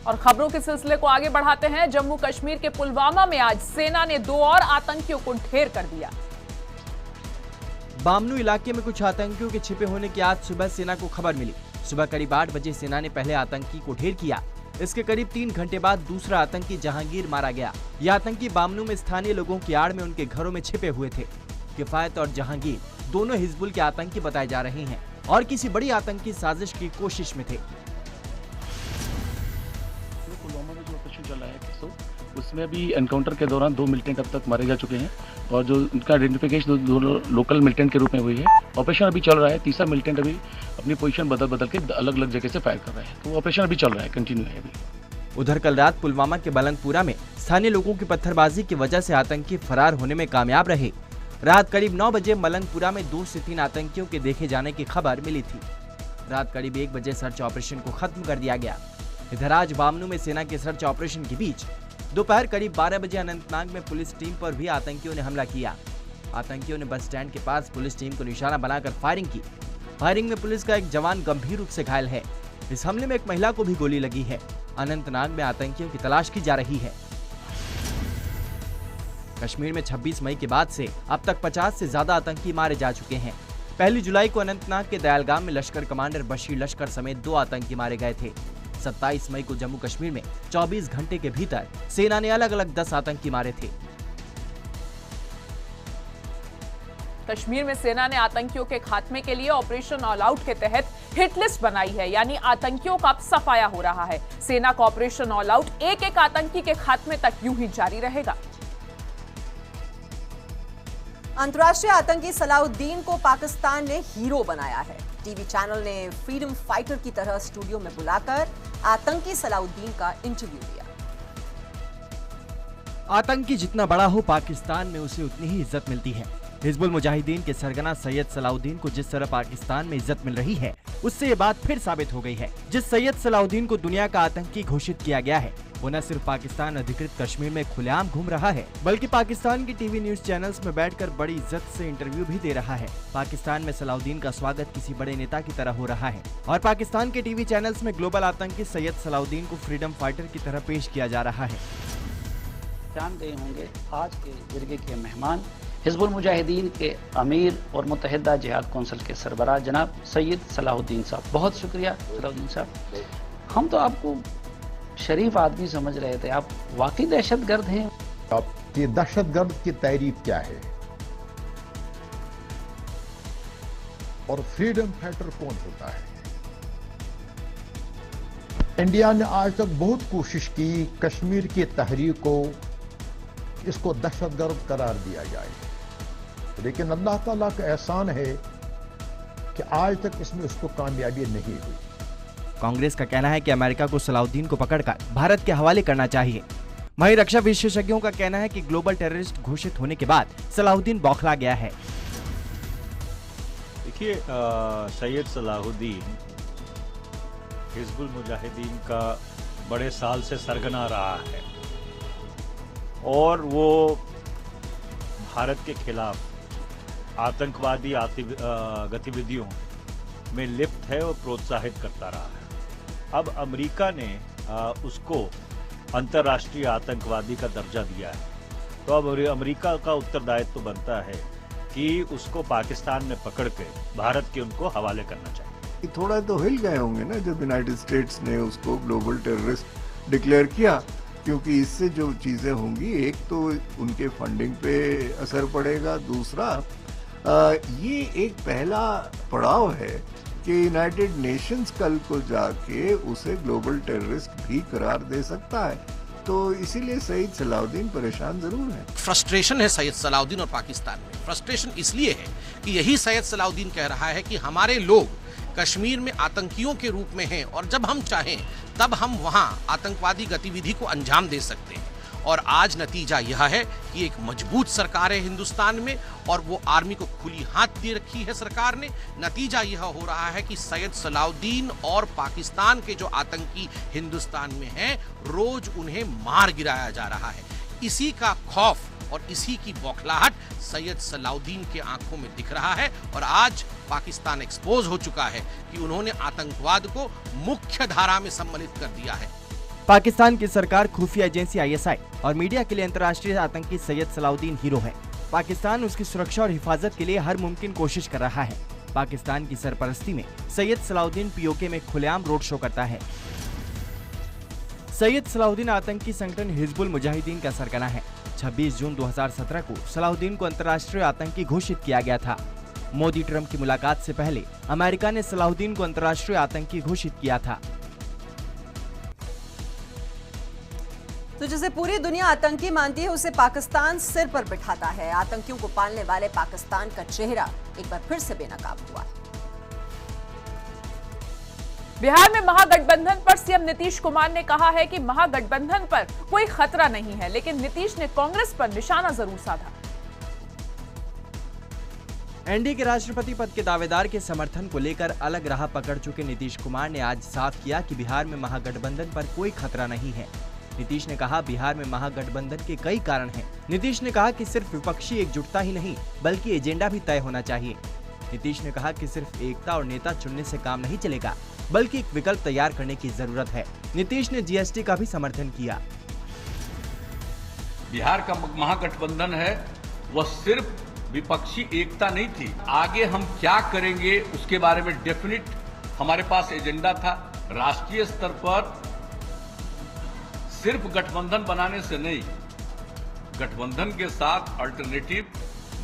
और खबरों के सिलसिले को आगे बढ़ाते हैं। जम्मू कश्मीर के पुलवामा में आज सेना ने 2 और आतंकियों को ढेर कर दिया। बामनू इलाके में कुछ आतंकियों के छिपे होने की आज सुबह सेना को खबर मिली। सुबह करीब 8 बजे सेना ने पहले आतंकी को ढेर किया। इसके करीब 3 घंटे बाद दूसरा आतंकी जहांगीर मारा गया। यह आतंकी बामनू में स्थानीय लोगों की आड़ में उनके घरों में छिपे हुए थे। किफायत और जहांगीर दोनों हिजबुल के आतंकी बताए जा रहे हैं और किसी बड़ी आतंकी साजिश की कोशिश में थे। पुलवामा में जो ऑपरेशन चल रहा है तो उसमें भी एनकाउंटर के दौरान 2 मिलिटेंट अब तक मारे जा चुके हैं और जो उनका आइडेंटिफिकेशन 2 लोकल मिलिटेंट के रूप में हुई है। ऑपरेशन अभी चल रहा है। तीसरा मिलिटेंट अभी अपनी पोजीशन बदल के अलग अलग जगह से फायर कर रहा है, तो ऑपरेशन अभी चल रहा है, कंटिन्यू है अभी। उधर कल रात पुलवामा के बलंगपुरा में स्थानीय लोगों की पत्थरबाजी की वजह से आतंकी फरार होने में कामयाब रहे। रात करीब 9 बजे मलंगपुरा में 2 से 3 आतंकियों के देखे जाने की खबर मिली थी। रात करीब 1 बजे सर्च ऑपरेशन को खत्म कर दिया गया। इधर आज बामनू में सेना के सर्च ऑपरेशन के बीच दोपहर करीब 12 बजे अनंतनाग में पुलिस टीम पर भी आतंकियों ने हमला किया। आतंकियों ने बस स्टैंड के पास पुलिस टीम को निशाना बनाकर फायरिंग की। फायरिंग में पुलिस का एक जवान गंभीर रूप से घायल है। इस हमले में एक महिला को भी गोली लगी है। अनंतनाग में आतंकियों की तलाश की जा रही है। कश्मीर में 26 मई के बाद से अब तक 50 से ज्यादा आतंकी मारे जा चुके हैं। 1 जुलाई को अनंतनाग के दयालगाम में लश्कर कमांडर बशीर लश्कर समेत 2 आतंकी मारे गए थे। 27 मई को जम्मू कश्मीर में 24 घंटे के भीतर सेना ने अलग अलग 10 आतंकी मारे थे। कश्मीर में सेना ने आतंकियों के खात्मे के लिए ऑपरेशन ऑल आउट के तहत हिट लिस्ट बनाई है, यानी आतंकियों का सफाया हो रहा है। सेना का ऑपरेशन ऑल आउट एक आतंकी के खात्मे तक यूं ही जारी रहेगा। अंतर्राष्ट्रीय आतंकी सलाउद्दीन को पाकिस्तान ने हीरो बनाया है। टीवी चैनल ने फ्रीडम फाइटर की तरह स्टूडियो में बुलाकर आतंकी सलाउद्दीन का इंटरव्यू लिया। आतंकी जितना बड़ा हो, पाकिस्तान में उसे उतनी ही इज्जत मिलती है। हिजबुल मुजाहिदीन के सरगना सैयद सलाउद्दीन को जिस तरह पाकिस्तान में इज्जत मिल रही है, उससे ये बात फिर साबित हो गई है। जिस सैयद सलाउद्दीन को दुनिया का आतंकी घोषित किया गया है, वो न सिर्फ पाकिस्तान अधिकृत कश्मीर में खुलेआम घूम रहा है, बल्कि पाकिस्तान की टीवी न्यूज चैनल्स में बैठकर बड़ी इज्जत से इंटरव्यू भी दे रहा है। पाकिस्तान में सलाउद्दीन का स्वागत किसी बड़े नेता की तरह हो रहा है और पाकिस्तान के टीवी चैनल्स में ग्लोबल आतंकी सैयद सलाउद्दीन को फ्रीडम फाइटर की तरह पेश किया जा रहा है। जान रहे होंगे आज के जरगे के मेहमान हिजबुल मुजाहिदीन के अमीर और मुत्तहिदा जिहाद कौंसिल के सरबराह जनाब सैयद सलाहुद्दीन साहब। बहुत शुक्रिया सलाहुद्दीन साहब। हम तो आपको शरीफ आदमी समझ रहे थे, आप वाकई दहशतगर्द हैं। आपकी दहशतगर्द की तारीफ क्या है और फ्रीडम फाइटर कौन होता है? इंडिया ने आज तक बहुत कोशिश की कश्मीर की तहरीक को इसको दहशतगर्द करार दिया जाए, लेकिन अल्लाह ताला का एहसान है कि आज तक इसमें उसको कामयाबी नहीं हुई। कांग्रेस का कहना है कि अमेरिका को सलाउद्दीन को पकड़कर भारत के हवाले करना चाहिए। वहीं रक्षा विशेषज्ञों का कहना है कि ग्लोबल टेररिस्ट घोषित होने के बाद सलाउद्दीन बौखला गया है। देखिए, सैयद सलाहुद्दीन हिजबुल मुजाहिदीन का बड़े साल से सरगना रहा है और वो भारत के खिलाफ आतंकवादी गतिविधियों में लिप्त है और प्रोत्साहित करता रहा है। अब अमेरिका ने उसको अंतर्राष्ट्रीय आतंकवादी का दर्जा दिया है, तो अब अमेरिका का उत्तरदायित्व तो बनता है कि उसको पाकिस्तान में पकड़ के भारत के उनको हवाले करना चाहिए। थोड़ा तो हिल गए होंगे ना जब यूनाइटेड स्टेट्स ने उसको ग्लोबल टेररिस्ट डिक्लेयर किया, क्योंकि इससे जो चीजें होंगी, एक तो उनके फंडिंग पे असर पड़ेगा, दूसरा ये एक पहला पड़ाव है कि यूनाइटेड नेशंस कल को जाके उसे ग्लोबल टेररिस्ट भी करार दे सकता है। तो इसीलिए सैयद सलाउद्दीन परेशान जरूर है। फ्रस्ट्रेशन है सैयद सलाउद्दीन और पाकिस्तान में। फ्रस्ट्रेशन इसलिए है कि यही सैयद सलाउद्दीन कह रहा है कि हमारे लोग कश्मीर में आतंकियों के रूप में हैं और जब हम चाहें तब हम वहां आतंकवादी गतिविधि को अंजाम दे सकते हैं। और आज नतीजा यह है कि एक मजबूत सरकार है हिंदुस्तान में और वो आर्मी को खुली हाथ दे रखी है सरकार ने। नतीजा यह हो रहा है कि सैयद सलाउद्दीन और पाकिस्तान के जो आतंकी हिंदुस्तान में हैं, रोज उन्हें मार गिराया जा रहा है। इसी का खौफ और इसी की बौखलाहट सैयद सलाउद्दीन के आंखों में दिख रहा है और आज पाकिस्तान एक्सपोज हो चुका है कि उन्होंने आतंकवाद को मुख्य धारा में सम्मिलित कर दिया है। पाकिस्तान की सरकार खुफिया एजेंसी ISI और मीडिया के लिए अंतर्राष्ट्रीय आतंकी सैयद सलाउद्दीन हीरो है। पाकिस्तान उसकी सुरक्षा और हिफाजत के लिए हर मुमकिन कोशिश कर रहा है। पाकिस्तान की सरपरस्ती में सैयद सलाउद्दीन POK में खुलेआम रोड शो करता है। सैयद सलाउद्दीन आतंकी संगठन हिजबुल मुजाहिदीन का सरगना है। 26 जून 2017 को सलाउद्दीन को अंतर्राष्ट्रीय आतंकी घोषित किया गया था। मोदी ट्रंप की मुलाकात से पहले अमेरिका ने सलाउद्दीन को अंतर्राष्ट्रीय आतंकी घोषित किया था। तो जिसे पूरी दुनिया आतंकी मानती है, उसे पाकिस्तान सिर पर बिठाता है। आतंकियों को पालने वाले पाकिस्तान का चेहरा एक बार फिर से बेनकाब हुआ है। बिहार में महागठबंधन पर सीएम नीतीश कुमार ने कहा है कि महागठबंधन पर कोई खतरा नहीं है, लेकिन नीतीश ने कांग्रेस पर निशाना जरूर साधा। एनडीए के राष्ट्रपति पद के दावेदार के समर्थन को लेकर अलग राह पकड़ चुके नीतीश कुमार ने आज साफ किया कि बिहार में महागठबंधन पर कोई खतरा नहीं है। नीतीश ने कहा, बिहार में महागठबंधन के कई कारण हैं। नीतीश ने कहा कि सिर्फ विपक्षी एकजुटता ही नहीं, बल्कि एजेंडा भी तय होना चाहिए। नीतीश ने कहा कि सिर्फ एकता और नेता चुनने से काम नहीं चलेगा, बल्कि एक विकल्प तैयार करने की जरूरत है। नीतीश ने GST का भी समर्थन किया। बिहार का महागठबंधन है, वह सिर्फ विपक्षी एकता नहीं थी, आगे हम क्या करेंगे उसके बारे में डेफिनेट हमारे पास एजेंडा था। राष्ट्रीय स्तर पर सिर्फ गठबंधन बनाने से नहीं, गठबंधन के साथ अल्टरनेटिव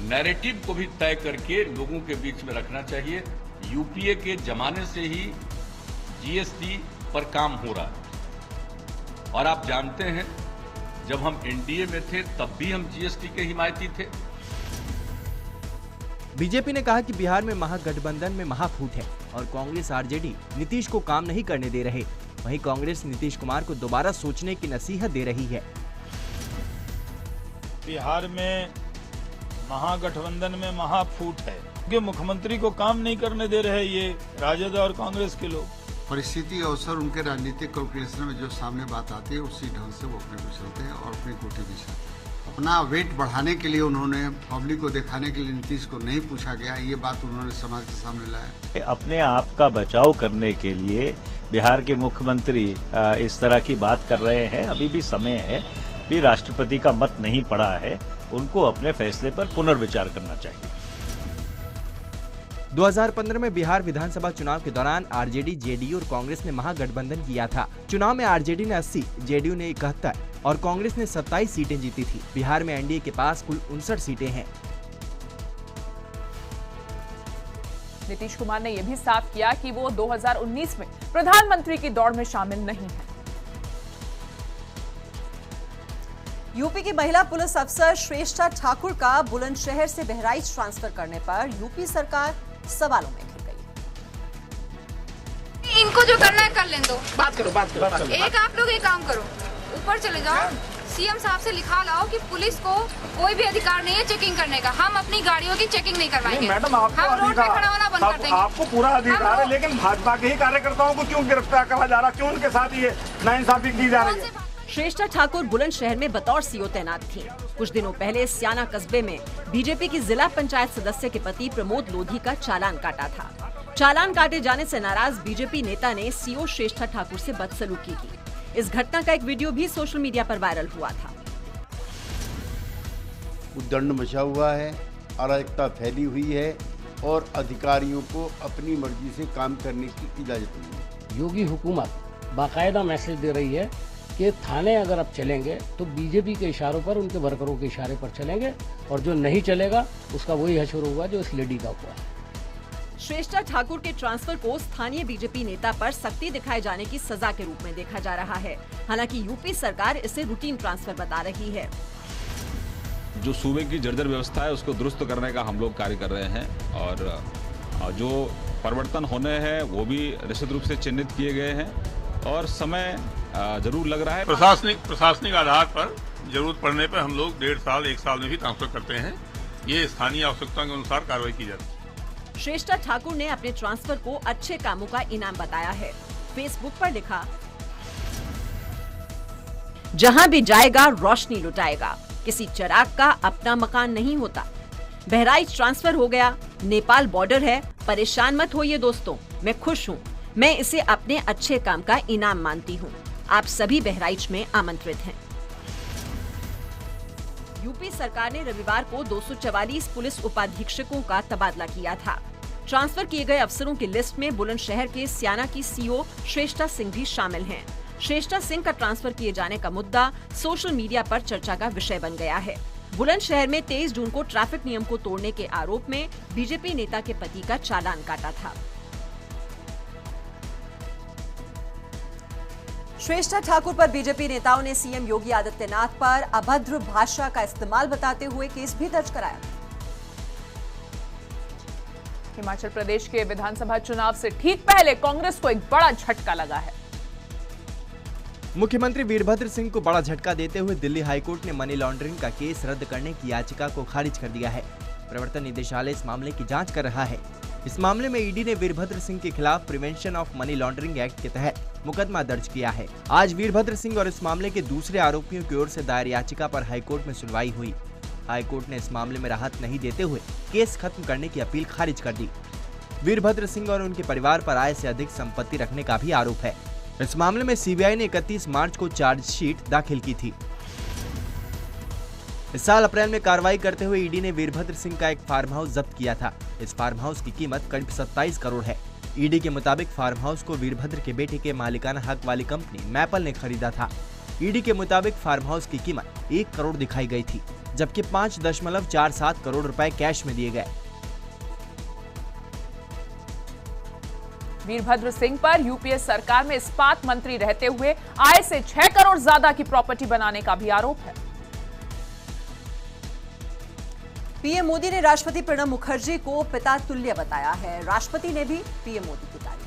नैरेटिव को भी तय करके लोगों के बीच में रखना चाहिए। यूपीए के जमाने से ही GST पर काम हो रहा है और आप जानते हैं जब हम NDA में थे तब भी हम GST के हिमायती थे। बीजेपी ने कहा कि बिहार में महागठबंधन में महाफूट है और कांग्रेस RJD नीतीश को काम नहीं करने दे रहे। वहीं कांग्रेस नीतीश कुमार को दोबारा सोचने की नसीहत दे रही है। बिहार में महागठबंधन में महाफूट है क्योंकि मुख्यमंत्री को काम नहीं करने दे रहे ये राजद और कांग्रेस के लोग। परिस्थिति अवसर उनके राजनीतिक कैलकुलेशन में जो सामने बात आती है उसी ढंग से वो अपने को चलते हैं और अपनी कोठी बिछाते हैं। अपना वेट बढ़ाने के लिए उन्होंने पब्लिक को दिखाने के लिए नीतीश को नहीं पूछा गया, ये बात उन्होंने समाज के सामने लाया। अपने आप का बचाव करने के लिए बिहार के मुख्यमंत्री इस तरह की बात कर रहे हैं। अभी भी समय है, भी राष्ट्रपति का मत नहीं पड़ा है, उनको अपने फैसले पर पुनर्विचार करना चाहिए। 2015 में बिहार विधानसभा चुनाव के दौरान RJD, JDU और कांग्रेस ने महागठबंधन किया था। चुनाव में RJD ने 80, JDU ने 71 और कांग्रेस ने 27 सीटें जीती थी। बिहार में NDA के पास कुल 59 सीटें हैं। नीतीश कुमार ने यह भी साफ किया कि वो 2019 में प्रधानमंत्री की दौड़ में शामिल नहीं है। यूपी की महिला पुलिस अफसर श्रेष्ठा ठाकुर का बुलंदशहर से बहराइच ट्रांसफर करने पर यूपी सरकार सवालों में घिर गई। इनको जो करना है कर लें दो। बात करो। एक आप लोग एक काम करो, ऊपर चले जाओ, CM साहब से लिखा लाओ कि पुलिस को कोई भी अधिकार नहीं है चेकिंग करने का। हम अपनी गाड़ियों की चेकिंग नहीं करवाएंगे। मैडम, हम रोड पे खड़ा होना बंद कर देंगे। आपको पूरा अधिकार है, लेकिन भाजपा के ही कार्यकर्ताओं को क्यों गिरफ्तार करा जा रहा, क्यों उनके साथ ये नाइंसाफी की जा रही है? श्रेष्ठा ठाकुर बुलंदशहर में बतौर CO तैनात थी। कुछ दिनों पहले स्याना कस्बे में बीजेपी की जिला पंचायत सदस्य के पति प्रमोद लोधी का चालान काटा था। चालान काटे जाने से नाराज बीजेपी नेता ने CO श्रेष्ठा ठाकुर से बदसलूकी की। इस घटना का एक वीडियो भी सोशल मीडिया पर वायरल हुआ था। उद्दंड मचा हुआ है, अराजकता फैली हुई है और अधिकारियों को अपनी मर्जी से काम करने की इजाजत नहीं है। योगी हुकूमत बाकायदा मैसेज दे रही है कि थाने अगर आप चलेंगे तो बीजेपी के इशारों पर, उनके वर्करों के इशारे पर चलेंगे और जो नहीं चलेगा उसका वही हशर होगा जो इस लेडी का हुआ है। श्रेष्ठा ठाकुर के ट्रांसफर को स्थानीय बीजेपी नेता पर सख्ती दिखाए जाने की सजा के रूप में देखा जा रहा है। हालांकि यूपी सरकार इसे रूटीन ट्रांसफर बता रही है। जो सूबे की जर्जर व्यवस्था है उसको दुरुस्त करने का हम लोग कार्य कर रहे हैं और जो परिवर्तन होने हैं वो भी निश्चित रूप से चिन्हित किए गए हैं और समय जरूर लग रहा है। प्रशासनिक आधार पर जरूरत पड़ने पर हम लोग 1.5 साल 1 साल में भी ट्रांसफर करते हैं। ये स्थानीय आवश्यकता के अनुसार कार्रवाई की जाती है। श्रेष्ठा ठाकुर ने अपने ट्रांसफर को अच्छे कामों का इनाम बताया है। फेसबुक पर लिखा, जहां भी जाएगा रोशनी लुटाएगा, किसी चिराग का अपना मकान नहीं होता। बहराइच ट्रांसफर हो गया, नेपाल बॉर्डर है, परेशान मत होइए दोस्तों, मैं खुश हूँ। मैं इसे अपने अच्छे काम का इनाम मानती हूँ। आप सभी बहराइच में आमंत्रित हैं। यूपी सरकार ने रविवार को 244 पुलिस उपाधीक्षकों का तबादला किया था। ट्रांसफर किए गए अफसरों की लिस्ट में बुलंदशहर के स्याना की सीओ श्रेष्ठा सिंह भी शामिल हैं। श्रेष्ठा सिंह का ट्रांसफर किए जाने का मुद्दा सोशल मीडिया पर चर्चा का विषय बन गया है। बुलंदशहर में 23 जून को ट्रैफिक नियम को तोड़ने के आरोप में बीजेपी नेता के पति का चालान काटा था। श्रेष्ठा ठाकुर पर बीजेपी नेताओं ने सीएम योगी आदित्यनाथ पर अभद्र भाषा का इस्तेमाल बताते हुए केस भी दर्ज कराया। हिमाचल प्रदेश के विधानसभा चुनाव से ठीक पहले कांग्रेस को एक बड़ा झटका लगा है। मुख्यमंत्री वीरभद्र सिंह को बड़ा झटका देते हुए दिल्ली हाईकोर्ट ने मनी लॉन्ड्रिंग का केस रद्द करने की याचिका को खारिज कर दिया है। प्रवर्तन निदेशालय इस मामले की जांच कर रहा है। इस मामले में ईडी ने वीरभद्र सिंह के खिलाफ prevention of money laundering act के तहत मुकदमा दर्ज किया है। आज वीरभद्र सिंह और इस मामले के दूसरे आरोपियों की ओर से दायर याचिका पर हाईकोर्ट में सुनवाई हुई। हाईकोर्ट ने इस मामले में राहत नहीं देते हुए केस खत्म करने की अपील खारिज कर दी। वीरभद्र सिंह और उनके परिवार पर आय से अधिक संपत्ति रखने का भी आरोप है। इस मामले में सीबीआई ने 31 मार्च को चार्जशीट दाखिल की थी। इस साल अप्रैल में कार्रवाई करते हुए ईडी ने वीरभद्र सिंह का एक फार्म हाउस जब्त किया था। इस फार्म हाउस की कीमत करीब 27 करोड़ है। ईडी के मुताबिक फार्म हाउस को वीरभद्र के बेटे के मालिकाना हक वाली कंपनी मैपल ने खरीदा था। ईडी के मुताबिक फार्म हाउस की कीमत 1 करोड़ दिखाई गई थी, जबकि 5.47 करोड़ रुपए कैश में दिए गए। वीरभद्र सिंह पर यूपीए सरकार में इस्पात मंत्री रहते हुए आय से 6 करोड़ ज्यादा की प्रॉपर्टी बनाने का भी आरोप है। पीएम मोदी ने राष्ट्रपति प्रणब मुखर्जी को पिता तुल्य बताया है। राष्ट्रपति ने भी पीएम मोदी की तारीफ।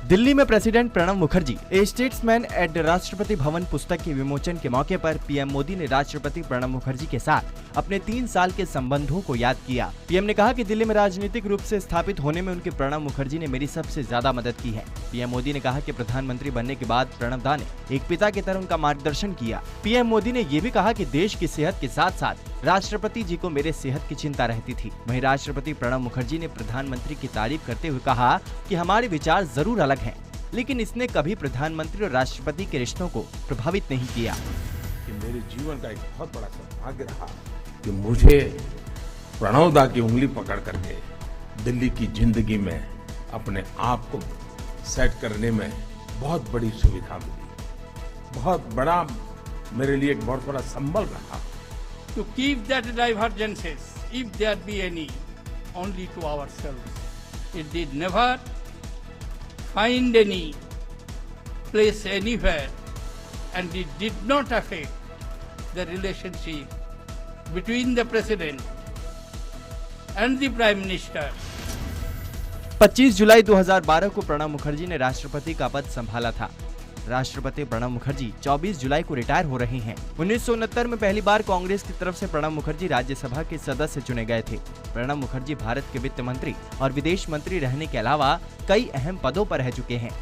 दिल्ली में प्रेसिडेंट प्रणब मुखर्जी ए स्टेट्समैन एट राष्ट्रपति भवन पुस्तक के विमोचन के मौके पर पीएम मोदी ने राष्ट्रपति प्रणब मुखर्जी के साथ अपने 3 साल के संबंधों को याद किया। पीएम ने कहा कि दिल्ली में राजनीतिक रूप से स्थापित होने में उनके प्रणब मुखर्जी ने मेरी सबसे ज्यादा मदद की है। पीएम मोदी ने कहा कि प्रधानमंत्री बनने के बाद प्रणब दा ने एक पिता की तरह उनका मार्गदर्शन किया। पीएम मोदी ने ये भी कहा कि देश की सेहत के साथ साथ राष्ट्रपति जी को मेरे सेहत की चिंता रहती थी। वहीं राष्ट्रपति प्रणब मुखर्जी ने प्रधानमंत्री की तारीफ करते हुए कहा कि हमारे विचार जरूर अलग हैं, लेकिन इसने कभी प्रधानमंत्री और राष्ट्रपति के रिश्तों को प्रभावित नहीं किया। कि मेरे जीवन का एक बहुत बड़ा सौभाग्य रहा कि मुझे प्रणब दा की उंगली पकड़ करके दिल्ली की जिंदगी में अपने आप को सेट करने में बहुत बड़ी सुविधा मिली। बहुत बड़ा मेरे लिए एक बहुत बड़ा संबल रहा। To keep that divergences, if there be any, only to ourselves. It did never find any place anywhere, and it did not affect the relationship between the President and the Prime Minister. 25 जुलाई 2012 को प्रणब मुखर्जी ने राष्ट्रपति का पद संभाला था। राष्ट्रपति प्रणब मुखर्जी 24 जुलाई को retire हो रहे हैं। 1969 में पहली बार कांग्रेस की तरफ से प्रणब मुखर्जी राज्यसभा के सदस्य चुने गए थे। प्रणब मुखर्जी भारत के वित्त मंत्री और विदेश मंत्री रहने के अलावा कई अहम पदों पर रह चुके हैं।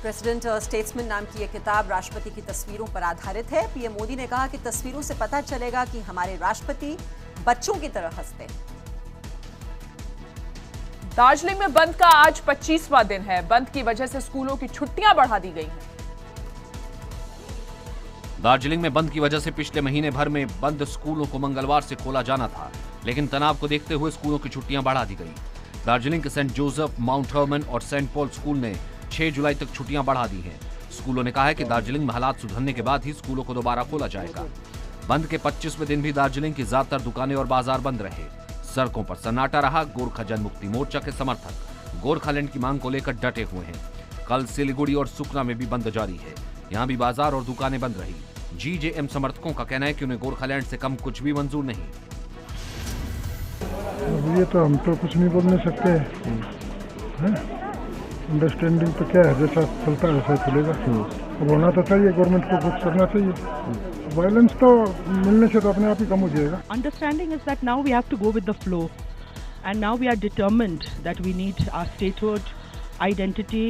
प्रेसिडेंट स्टेट्समैन नाम की यह किताब राष्ट्रपति की तस्वीरों पर आधारित है। पीएम मोदी ने कहा कि तस्वीरों से पता चलेगा कि हमारे राष्ट्रपति बच्चों की तरह हंसते हैं। दार्जिलिंग में बंद का आज 25वां दिन है। बंद की वजह से स्कूलों की छुट्टियां बढ़ा दी गई हैं। दार्जिलिंग में बंद की वजह से पिछले महीने भर में बंद स्कूलों को मंगलवार से खोला जाना था, लेकिन तनाव को देखते हुए स्कूलों की छुट्टियां बढ़ा दी गई। दार्जिलिंग के सेंट जोसेफ, माउंट हर्मन और सेंट पॉल स्कूल ने 6 जुलाई तक छुट्टियां बढ़ा दी हैं। स्कूलों ने कहा है कि दार्जिलिंग में हालात सुधरने के बाद ही स्कूलों को दोबारा खोला जाएगा। बंद के 25वें दिन भी दार्जिलिंग की ज्यादातर दुकानें और बाजार बंद रहे। सड़कों पर सन्नाटा रहा। गोरखा जनमुक्ति मोर्चा के समर्थक गोरखालैंड की मांग को लेकर डटे हुए हैं। कल सिलीगुड़ी और सुकना में भी बंद जारी है। यहाँ भी बाजार और दुकानें बंद रही। जीजेएम समर्थकों का कहना है कि उन्हें गोरखालैंड से कम कुछ भी मंजूर नहीं। अब ये तो हम तो कुछ नहीं बोल नहीं सकते हैं। अंडरस्टैंडिंग तो क्या है, जैसा चलता है वैसा चलेगा। अब होना तो चाहिए, गवर्नमेंट को कुछ करना चाहिए। वायलेंस तो मिलने से तो अपने आप ही कम हो जाएगा। Understanding is that now we have to go with the flow, and now we are determined that we need our statehood, identity,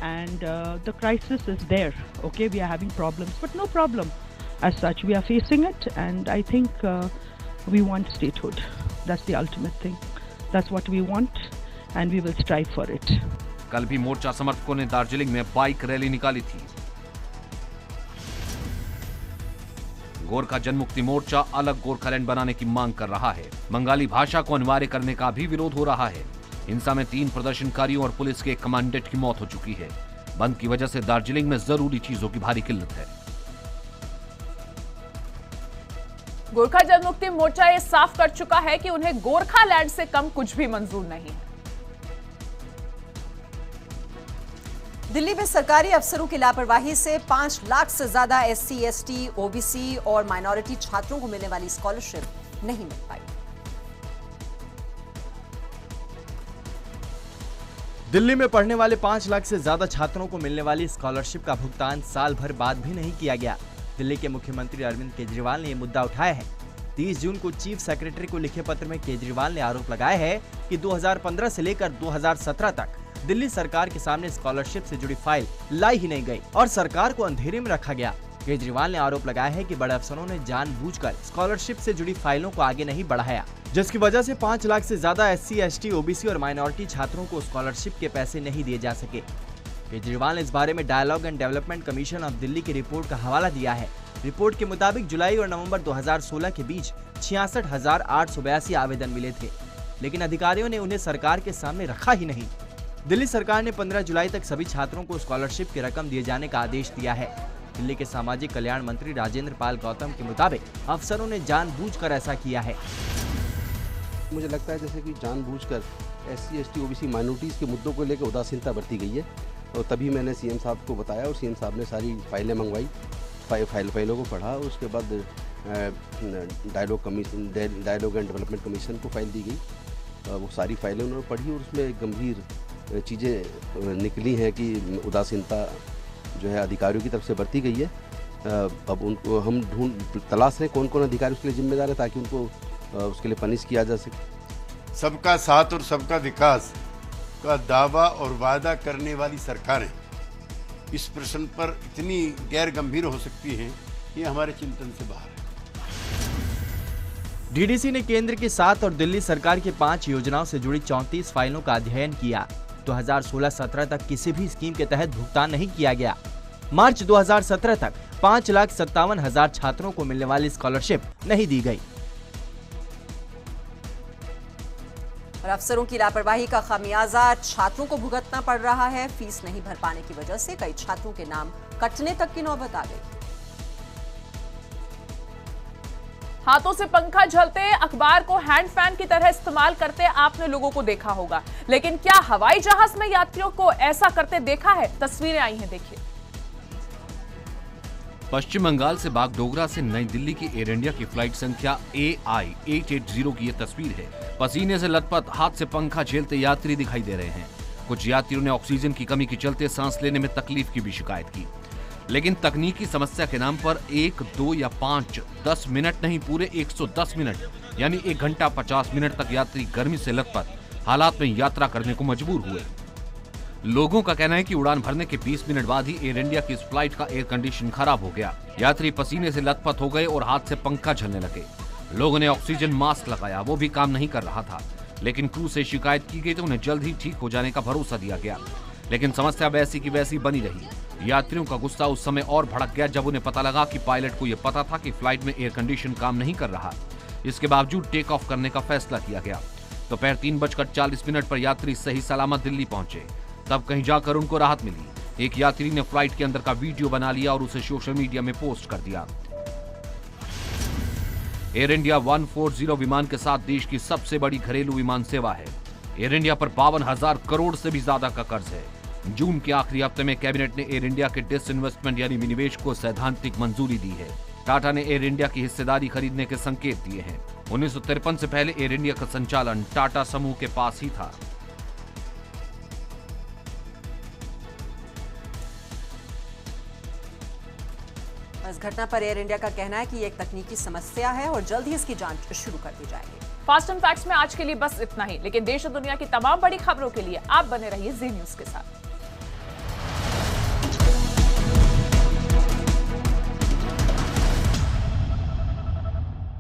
and the crisis is there. Okay, we are having problems, but no problem as such. We are facing it, and I think we want statehood. That's the ultimate thing. That's what we want, and we will strive for it. कल भी मोर्चा समर्थकों ने दार्जिलिंग में bike rally निकाली थी। गोरखा जनमुक्ति मोर्चा अलग गोरखालैंड बनाने की मांग कर रहा है। बंगाली भाषा को अनिवार्य करने का भी विरोध हो रहा है। हिंसा में 3 प्रदर्शनकारियों और पुलिस के एक कमांडेंट की मौत हो चुकी है। बंद की वजह से दार्जिलिंग में जरूरी चीजों की भारी किल्लत है। गोरखा जनमुक्ति मोर्चा ये साफ कर चुका है कि उन्हें गोरखालैंड से कम कुछ भी मंजूर नहीं है। दिल्ली में सरकारी अफसरों की लापरवाही से 5 लाख से ज्यादा SC, ST, OBC और माइनॉरिटी छात्रों को मिलने वाली स्कॉलरशिप नहीं मिल पाई। दिल्ली में पढ़ने वाले 5 लाख से ज्यादा छात्रों को मिलने वाली स्कॉलरशिप का भुगतान साल भर बाद भी नहीं किया गया। दिल्ली के मुख्यमंत्री अरविंद केजरीवाल ने यह मुद्दा उठाया है। 30 जून को चीफ सेक्रेटरी को लिखे पत्र में केजरीवाल ने आरोप लगाया है कि 2015 से लेकर 2017 तक दिल्ली सरकार के सामने स्कॉलरशिप से जुड़ी फाइल लाई ही नहीं गई और सरकार को अंधेरे में रखा गया। केजरीवाल ने आरोप लगाया है कि बड़े अफसरों ने जानबूझकर स्कॉलरशिप से जुड़ी फाइलों को आगे नहीं बढ़ाया, जिसकी वजह से 5 लाख से ज्यादा SC, ST, OBC और माइनॉरिटी छात्रों को स्कॉलरशिप के पैसे नहीं दिए जा सके। केजरीवाल ने इस बारे में dialogue and development commission of Delhi की रिपोर्ट का हवाला दिया है। रिपोर्ट के मुताबिक जुलाई और नवंबर 2016 के बीच 66,882 आवेदन मिले थे, लेकिन अधिकारियों ने उन्हें सरकार के सामने रखा ही नहीं। दिल्ली सरकार ने 15 जुलाई तक सभी छात्रों को स्कॉलरशिप की रकम दिए जाने का आदेश दिया है। दिल्ली के सामाजिक कल्याण मंत्री राजेंद्र पाल गौतम के मुताबिक अफसरों ने जानबूझकर ऐसा किया है। मुझे लगता है जैसे कि जानबूझकर SC, ST, OBC माइनॉरिटीज़ के मुद्दों को लेकर उदासीनता बरती गई है और तभी मैंने CM साहब को बताया और CM साहब ने सारी फाइलें मंगवाई, फाइलों को पढ़ा और उसके बाद डायलॉग एंड डेवलपमेंट कमीशन को फाइल दी गई। वो सारी फाइलें उन्होंने पढ़ी और उसमें गंभीर चीज़ें निकली हैं कि उदासीनता जो है अधिकारियों की तरफ से बरती गई है। अब उनको हम तलाश रहे कौन कौन अधिकारी उसके लिए जिम्मेदार है ताकि उनको उसके लिए पनिश किया जा सके। सबका साथ और सबका विकास का दावा और वादा करने वाली सरकारें इस प्रश्न पर इतनी गैर गंभीर हो सकती हैं, ये हमारे चिंतन से बाहर है। DDC ने केंद्र के 7 और दिल्ली सरकार के 5 योजनाओं से जुड़ी 34 फाइलों का अध्ययन किया। 2016-17 तक किसी भी स्कीम के तहत भुगतान नहीं किया गया। मार्च 2017 तक 5,57,000 छात्रों को मिलने वाली स्कॉलरशिप नहीं दी गई। और अफसरों की लापरवाही का खामियाजा छात्रों को भुगतना पड़ रहा है। फीस नहीं भर पाने की वजह से कई छात्रों के नाम कटने तक की नौबत आ गई। हाथों से पंखा झलते, अखबार को हैंड फैन की तरह इस्तेमाल करते आपने लोगों को देखा होगा, लेकिन क्या हवाई जहाज में यात्रियों को ऐसा करते देखा है? तस्वीरें आई हैं, देखिए। पश्चिम बंगाल से बागडोगरा से नई दिल्ली की एयर इंडिया की फ्लाइट संख्या AI 880 की ये तस्वीर है। पसीने से लथपथ, हाथ से पंखा झेलते यात्री दिखाई दे रहे हैं। कुछ यात्रियों ने ऑक्सीजन की कमी के चलते सांस लेने में तकलीफ की भी शिकायत की, लेकिन तकनीकी समस्या के नाम पर 1, 2 या 5, 10 मिनट नहीं, पूरे 110 मिनट यानी 1 घंटा 50 मिनट तक यात्री गर्मी से लथपथ हालात में यात्रा करने को मजबूर हुए। लोगों का कहना है कि उड़ान भरने के 20 मिनट बाद ही एयर इंडिया की इस फ्लाइट का एयर कंडीशन खराब हो गया। यात्री पसीने से लथपथ हो गए और हाथ से पंखा झलने लगे। लोगों ने ऑक्सीजन मास्क लगाया, वो भी काम नहीं कर रहा था, लेकिन क्रू से शिकायत की गई तो उन्हें जल्द ही ठीक हो जाने का भरोसा दिया गया, लेकिन समस्या वैसी की वैसी बनी रही। यात्रियों का गुस्सा उस समय और भड़क गया जब उन्हें पता लगा कि पायलट को यह पता था कि फ्लाइट में एयर कंडीशन काम नहीं कर रहा। इसके बावजूद टेक ऑफ करने का फैसला किया गया। दोपहर 3:40 पर यात्री सही सलामत दिल्ली पहुंचे। तब कहीं जाकर उनको राहत मिली। एक यात्री ने फ्लाइट के अंदर का वीडियो बना लिया और उसे सोशल मीडिया में पोस्ट कर दिया। एयर इंडिया 140 विमान के साथ देश की सबसे बड़ी घरेलू विमान सेवा है। एयर इंडिया पर 52,000 करोड़ से भी ज्यादा का कर्ज है। जून के आखिरी हफ्ते में कैबिनेट ने एयर इंडिया के डिसइन्वेस्टमेंट यानी विनिवेश को सैद्धांतिक मंजूरी दी है। टाटा ने एयर इंडिया की हिस्सेदारी खरीदने के संकेत दिए हैं। 1953 से पहले एयर इंडिया का संचालन टाटा समूह के पास ही था। इस घटना पर एयर इंडिया का कहना है कि ये एक तकनीकी समस्या है और जल्द ही इसकी जांच शुरू कर दी जाएगी। फास्ट एंड फैक्ट्स में आज के लिए बस इतना ही, लेकिन देश और दुनिया की तमाम बड़ी खबरों के लिए आप बने रहिए जी न्यूज के साथ।